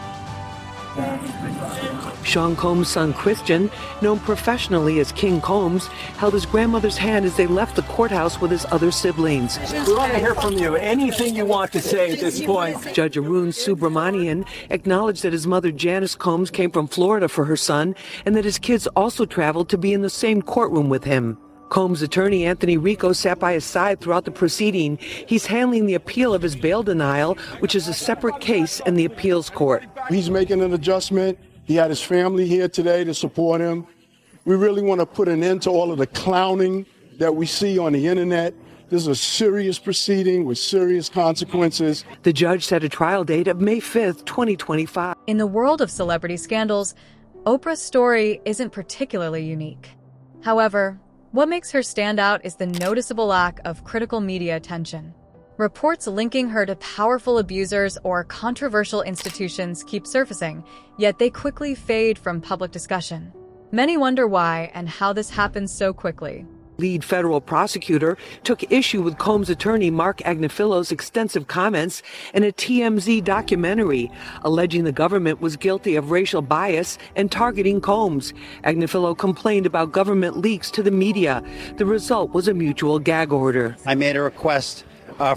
[SPEAKER 25] Sean Combs' son, Christian, known professionally as King Combs, held his grandmother's hand as they left the courthouse with his other siblings.
[SPEAKER 26] We want to hear from you. Anything you want to say at this point.
[SPEAKER 25] Judge Arun Subramanian acknowledged that his mother, Janice Combs, came from Florida for her son, and that his kids also traveled to be in the same courtroom with him. Combs' attorney, Anthony Rico, sat by his side throughout the proceeding. He's handling the appeal of his bail denial, which is a separate case in the appeals court.
[SPEAKER 27] He's making an adjustment. He had his family here today to support him. We really want to put an end to all of the clowning that we see on the internet. This is a serious proceeding with serious consequences.
[SPEAKER 25] The judge set a trial date of May 5th, 2025.
[SPEAKER 3] In the world of celebrity scandals, Oprah's story isn't particularly unique. However, what makes her stand out is the noticeable lack of critical media attention. Reports linking her to powerful abusers or controversial institutions keep surfacing, yet they quickly fade from public discussion. Many wonder why and how this happens so quickly.
[SPEAKER 25] Lead federal prosecutor took issue with Combs' attorney Mark Agnefilo's extensive comments in a TMZ documentary, alleging the government was guilty of racial bias and targeting Combs. Agnifilo complained about government leaks to the media. The result was a mutual gag order.
[SPEAKER 28] I made a request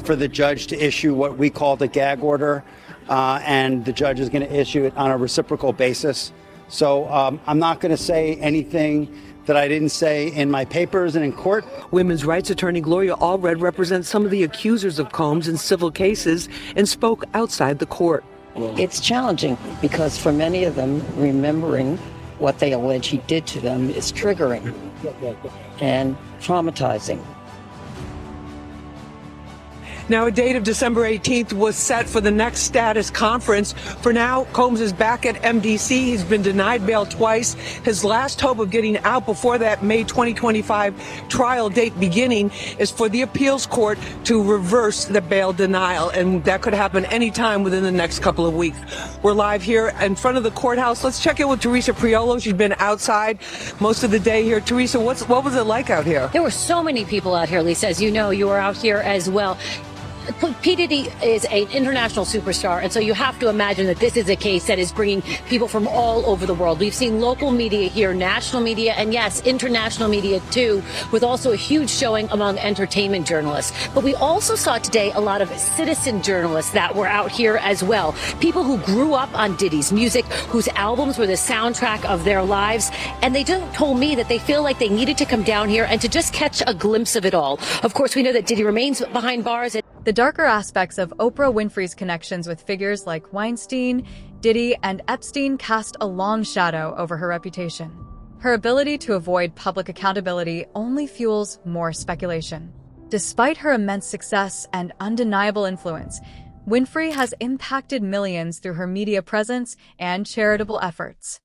[SPEAKER 28] for the judge to issue what we call the gag order, and the judge is going to issue it on a reciprocal basis. So I'm not going to say anything that I didn't say in my papers and in court.
[SPEAKER 25] Women's rights attorney Gloria Allred represents some of the accusers of Combs in civil cases and spoke outside the court.
[SPEAKER 4] It's challenging because for many of them, remembering what they allege he did to them is triggering and traumatizing.
[SPEAKER 25] Now, a date of December 18th was set for the next status conference. For now, Combs is back at MDC. He's been denied bail twice. His last hope of getting out before that May 2025 trial date beginning is for the appeals court to reverse the bail denial, and that could happen anytime within the next couple of weeks. We're live here in front of the courthouse. Let's check in with Teresa Priolo. She's been outside most of the day here. Teresa, what was it like out here?
[SPEAKER 8] There were so many people out here, Lisa. As you know, you were out here as well. P. Diddy is an international superstar, and so you have to imagine that this is a case that is bringing people from all over the world. We've seen local media here, national media, and yes, international media too, with also a huge showing among entertainment journalists. But we also saw today a lot of citizen journalists that were out here as well. People who grew up on Diddy's music, whose albums were the soundtrack of their lives, and they just told me that they feel like they needed to come down here and to just catch a glimpse of it all. Of course, we know that Diddy remains behind bars.
[SPEAKER 3] The darker aspects of Oprah Winfrey's connections with figures like Weinstein, Diddy, and Epstein cast a long shadow over her reputation. Her ability to avoid public accountability only fuels more speculation. Despite her immense success and undeniable influence, Winfrey has impacted millions through her media presence and charitable efforts.